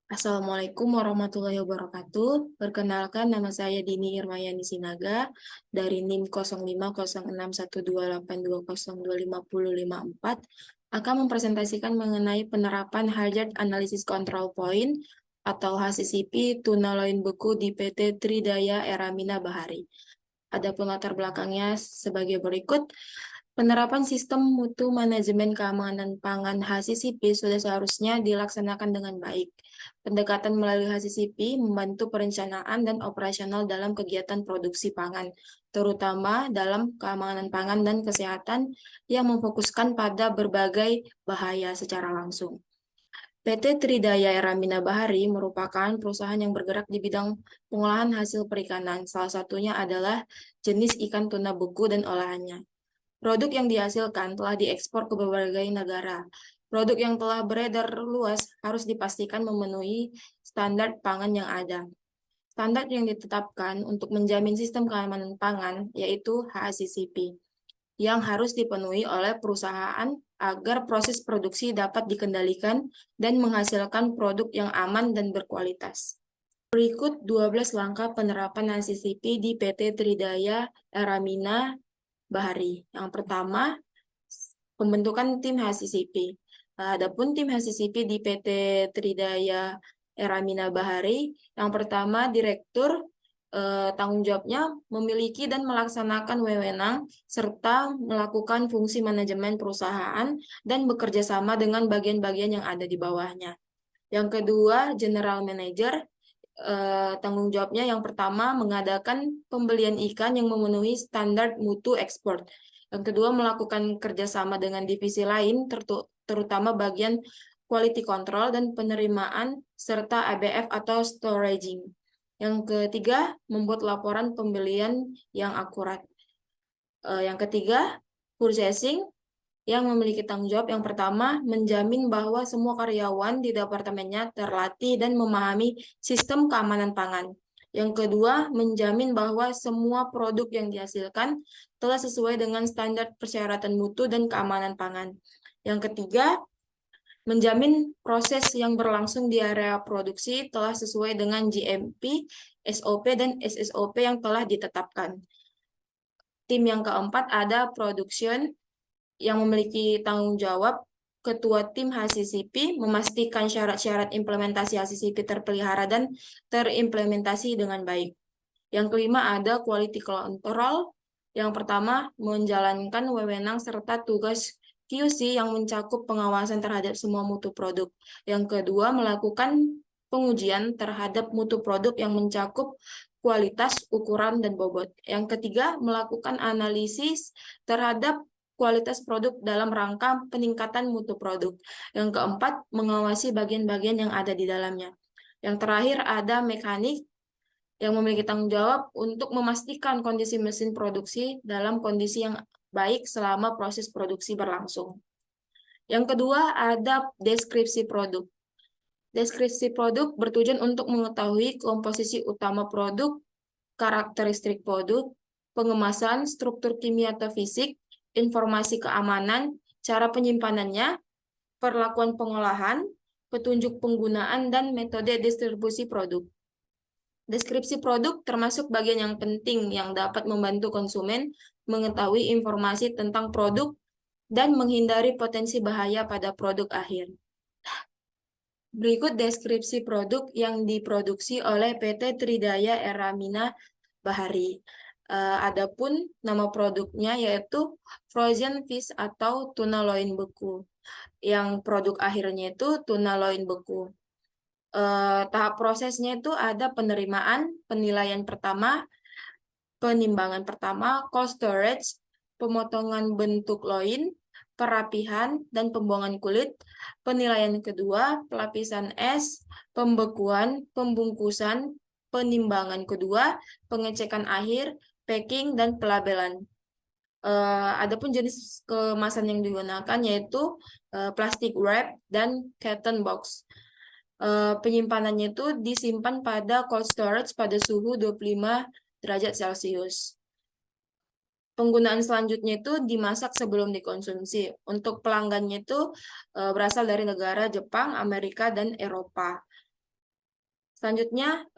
Assalamualaikum warahmatullahi wabarakatuh. Perkenalkan, nama saya Dini Irmayani Sinaga dari NIM 05061282025054 akan mempresentasikan mengenai penerapan Hazard Analysis Control Point atau HACCP tuna loin beku di PT Tridaya Eramina Bahari. Adapun latar belakangnya sebagai berikut. Penerapan sistem mutu manajemen keamanan pangan HACCP sudah seharusnya dilaksanakan dengan baik. Pendekatan melalui HACCP membantu perencanaan dan operasional dalam kegiatan produksi pangan, terutama dalam keamanan pangan dan kesehatan yang memfokuskan pada berbagai bahaya secara langsung. PT Tridaya Eramina Bahari merupakan perusahaan yang bergerak di bidang pengolahan hasil perikanan. Salah satunya adalah jenis ikan tuna beku dan olahannya. Produk yang dihasilkan telah diekspor ke berbagai negara. Produk yang telah beredar luas harus dipastikan memenuhi standar pangan yang ada. Standar yang ditetapkan untuk menjamin sistem keamanan pangan yaitu HACCP, yang harus dipenuhi oleh perusahaan agar proses produksi dapat dikendalikan dan menghasilkan produk yang aman dan berkualitas. Berikut 12 langkah penerapan HACCP di PT Tridaya Eramina Bahari. Yang pertama, pembentukan tim HACCP. Adapun tim HACCP di PT Tridaya Eramina Bahari, yang pertama direktur tanggung jawabnya memiliki dan melaksanakan wewenang serta melakukan fungsi manajemen perusahaan dan bekerja sama dengan bagian-bagian yang ada di bawahnya. Yang kedua, General Manager tanggung jawabnya yang pertama mengadakan pembelian ikan yang memenuhi standar mutu ekspor. Yang kedua melakukan kerjasama dengan divisi lain, terutama bagian quality control dan penerimaan serta ABF atau storaging. Yang ketiga membuat laporan pembelian yang akurat. Yang ketiga purchasing yang memiliki tanggung jawab yang pertama menjamin bahwa semua karyawan di departemennya terlatih dan memahami sistem keamanan pangan. Yang kedua, menjamin bahwa semua produk yang dihasilkan telah sesuai dengan standar persyaratan mutu dan keamanan pangan. Yang ketiga, menjamin proses yang berlangsung di area produksi telah sesuai dengan GMP, SOP, dan SSOP yang telah ditetapkan. Tim yang keempat ada production yang memiliki tanggung jawab Ketua Tim HACCP memastikan syarat-syarat implementasi HACCP terpelihara dan terimplementasi dengan baik. Yang kelima ada quality control. Yang pertama, menjalankan wewenang serta tugas QC yang mencakup pengawasan terhadap semua mutu produk. Yang kedua, melakukan pengujian terhadap mutu produk yang mencakup kualitas, ukuran, dan bobot. Yang ketiga, melakukan analisis terhadap kualitas produk dalam rangka peningkatan mutu produk. Yang keempat, mengawasi bagian-bagian yang ada di dalamnya. Yang terakhir ada mekanik yang memiliki tanggung jawab untuk memastikan kondisi mesin produksi dalam kondisi yang baik selama proses produksi berlangsung. Yang kedua ada deskripsi produk. Deskripsi produk bertujuan untuk mengetahui komposisi utama produk, karakteristik produk, pengemasan, struktur kimia atau fisik, informasi keamanan, cara penyimpanannya, perlakuan pengolahan, petunjuk penggunaan, dan metode distribusi produk. Deskripsi produk termasuk bagian yang penting yang dapat membantu konsumen mengetahui informasi tentang produk dan menghindari potensi bahaya pada produk akhir. Berikut deskripsi produk yang diproduksi oleh PT Tridaya Eramina Bahari. Adapun nama produknya yaitu frozen fish atau tuna loin beku. Yang produk akhirnya itu tuna loin beku. Tahap prosesnya itu ada penerimaan, penilaian pertama, penimbangan pertama, cold storage, pemotongan bentuk loin, perapihan, dan pembuangan kulit. Penilaian kedua, pelapisan es, pembekuan, pembungkusan, penimbangan kedua, pengecekan akhir, packing, dan pelabelan. Adapun jenis kemasan yang digunakan yaitu plastic wrap dan carton box. Penyimpanannya itu disimpan pada cold storage pada suhu 25 derajat Celcius. Penggunaan selanjutnya itu dimasak sebelum dikonsumsi. Untuk pelanggannya itu berasal dari negara Jepang, Amerika, dan Eropa. Selanjutnya,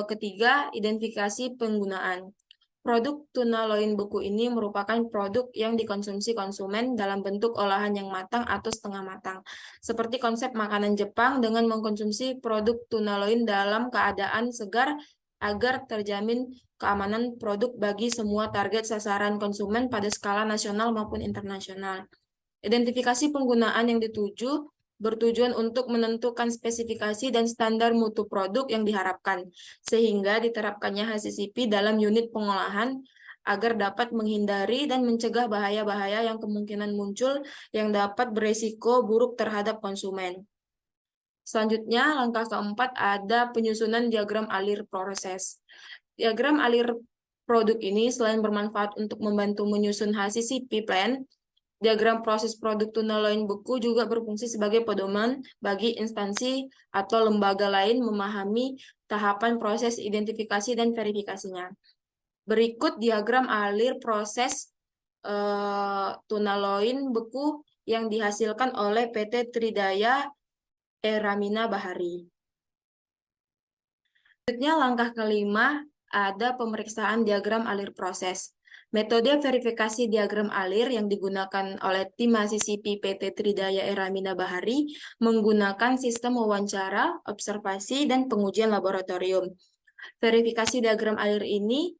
ketiga, identifikasi penggunaan. Produk tuna loin beku ini merupakan produk yang dikonsumsi konsumen dalam bentuk olahan yang matang atau setengah matang. Seperti konsep makanan Jepang dengan mengkonsumsi produk tuna loin dalam keadaan segar agar terjamin keamanan produk bagi semua target sasaran konsumen pada skala nasional maupun internasional. Identifikasi penggunaan yang dituju bertujuan untuk menentukan spesifikasi dan standar mutu produk yang diharapkan, sehingga diterapkannya HACCP dalam unit pengolahan agar dapat menghindari dan mencegah bahaya-bahaya yang kemungkinan muncul yang dapat beresiko buruk terhadap konsumen. Selanjutnya, langkah keempat ada penyusunan diagram alir proses. Diagram alir produk ini selain bermanfaat untuk membantu menyusun HACCP plan, diagram proses produk tuna loin beku juga berfungsi sebagai pedoman bagi instansi atau lembaga lain memahami tahapan proses identifikasi dan verifikasinya. Berikut diagram alir proses tuna loin beku yang dihasilkan oleh PT Tridaya Eramina Bahari. Selanjutnya, langkah kelima ada pemeriksaan diagram alir proses. Metode verifikasi diagram alir yang digunakan oleh tim HACCP PT Tridaya Eramina Bahari menggunakan sistem wawancara, observasi, dan pengujian laboratorium. Verifikasi diagram alir ini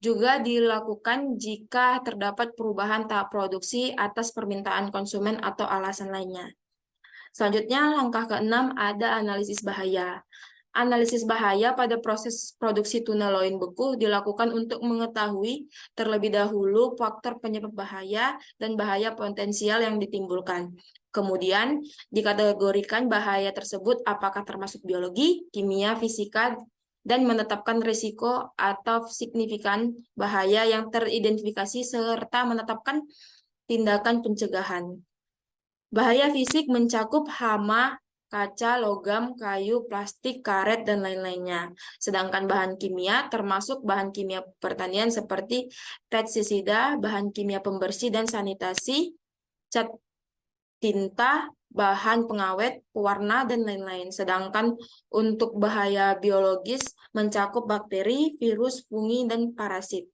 juga dilakukan jika terdapat perubahan tahap produksi atas permintaan konsumen atau alasan lainnya. Selanjutnya, langkah keenam ada analisis bahaya. Analisis bahaya pada proses produksi tuna loin beku dilakukan untuk mengetahui terlebih dahulu faktor penyebab bahaya dan bahaya potensial yang ditimbulkan. Kemudian, dikategorikan bahaya tersebut apakah termasuk biologi, kimia, fisika, dan menetapkan risiko atau signifikan bahaya yang teridentifikasi serta menetapkan tindakan pencegahan. Bahaya fisik mencakup hama, kaca, logam, kayu, plastik, karet, dan lain-lainnya. Sedangkan bahan kimia termasuk bahan kimia pertanian seperti pestisida, bahan kimia pembersih dan sanitasi, cat tinta, bahan pengawet, pewarna, dan lain-lain. Sedangkan untuk bahaya biologis mencakup bakteri, virus, fungi, dan parasit.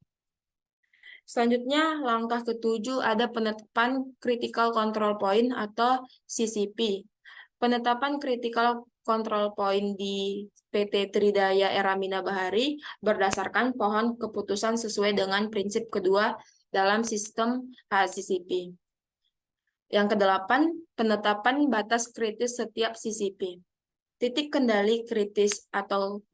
Selanjutnya, langkah ketujuh ada penetapan Critical Control Point atau CCP. Penetapan Critical Control Point di PT Tridaya Eramina Bahari berdasarkan pohon keputusan sesuai dengan prinsip kedua dalam sistem HACCP. Yang kedelapan, penetapan batas kritis setiap CCP. Titik kendali kritis atau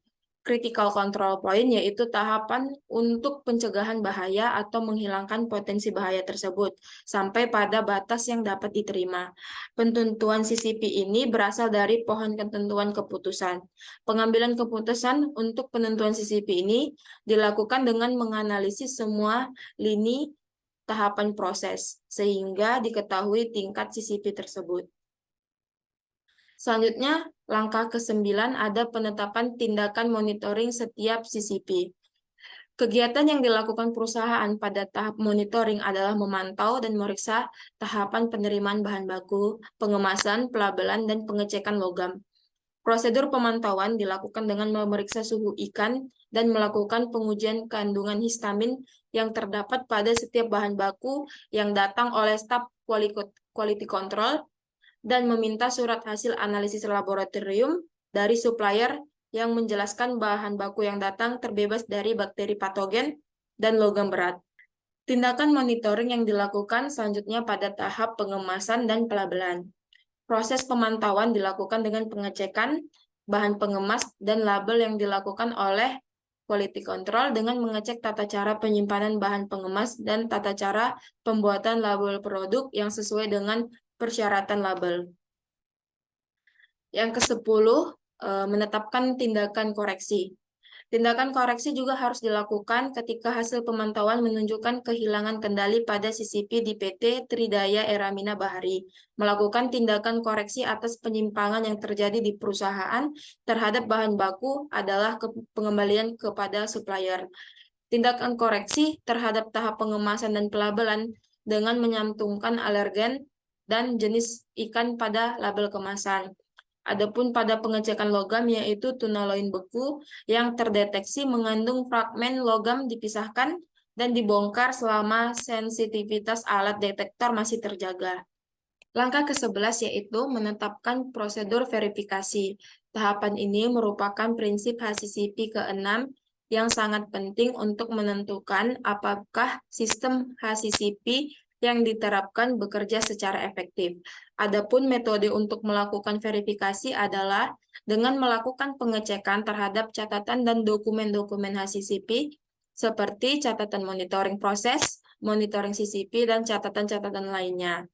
Critical Control Point yaitu tahapan untuk pencegahan bahaya atau menghilangkan potensi bahaya tersebut sampai pada batas yang dapat diterima. Penentuan CCP ini berasal dari pohon ketentuan keputusan. Pengambilan keputusan untuk penentuan CCP ini dilakukan dengan menganalisis semua lini tahapan proses sehingga diketahui tingkat CCP tersebut. Selanjutnya, langkah ke-9 ada penetapan tindakan monitoring setiap CCP. Kegiatan yang dilakukan perusahaan pada tahap monitoring adalah memantau dan memeriksa tahapan penerimaan bahan baku, pengemasan, pelabelan, dan pengecekan logam. Prosedur pemantauan dilakukan dengan memeriksa suhu ikan dan melakukan pengujian kandungan histamin yang terdapat pada setiap bahan baku yang datang oleh staf quality control dan meminta surat hasil analisis laboratorium dari supplier yang menjelaskan bahan baku yang datang terbebas dari bakteri patogen dan logam berat. Tindakan monitoring yang dilakukan selanjutnya pada tahap pengemasan dan pelabelan. Proses pemantauan dilakukan dengan pengecekan bahan pengemas dan label yang dilakukan oleh quality control dengan mengecek tata cara penyimpanan bahan pengemas dan tata cara pembuatan label produk yang sesuai dengan persyaratan label. Yang ke-10, menetapkan tindakan koreksi. Tindakan koreksi juga harus dilakukan ketika hasil pemantauan menunjukkan kehilangan kendali pada CCP di PT Tridaya Eramina Bahari. Melakukan tindakan koreksi atas penyimpangan yang terjadi di perusahaan terhadap bahan baku adalah pengembalian kepada supplier. Tindakan koreksi terhadap tahap pengemasan dan pelabelan dengan menyantumkan alergen dan jenis ikan pada label kemasan. Adapun pada pengecekan logam yaitu tunaloin beku yang terdeteksi mengandung fragmen logam dipisahkan dan dibongkar selama sensitivitas alat detektor masih terjaga. Langkah ke-11 yaitu menetapkan prosedur verifikasi. Tahapan ini merupakan prinsip HACCP ke-6 yang sangat penting untuk menentukan apakah sistem HACCP yang diterapkan bekerja secara efektif. Adapun metode untuk melakukan verifikasi adalah dengan melakukan pengecekan terhadap catatan dan dokumen-dokumen HACCP seperti catatan monitoring proses, monitoring CCP, dan catatan-catatan lainnya.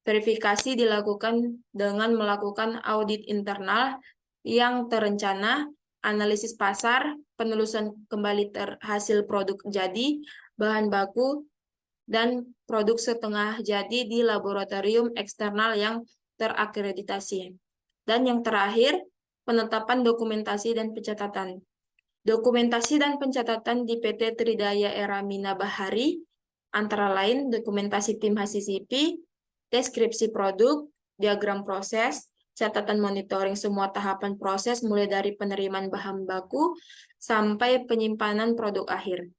Verifikasi dilakukan dengan melakukan audit internal yang terencana, analisis pasar, penelusuran kembali hasil produk jadi, bahan baku, dan produk setengah jadi di laboratorium eksternal yang terakreditasi. Dan yang terakhir, penetapan dokumentasi dan pencatatan. Dokumentasi dan pencatatan di PT Tridaya Eramina Bahari, antara lain dokumentasi tim HACCP, deskripsi produk, diagram proses, catatan monitoring semua tahapan proses mulai dari penerimaan bahan baku sampai penyimpanan produk akhir.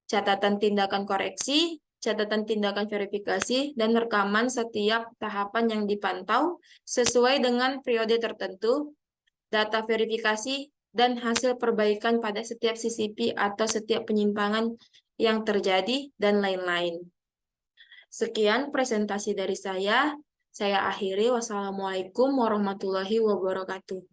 Catatan tindakan koreksi, catatan tindakan verifikasi, dan rekaman setiap tahapan yang dipantau sesuai dengan periode tertentu, data verifikasi, dan hasil perbaikan pada setiap CCP atau setiap penyimpangan yang terjadi, dan lain-lain. Sekian presentasi dari saya. Saya akhiri. Wassalamualaikum warahmatullahi wabarakatuh.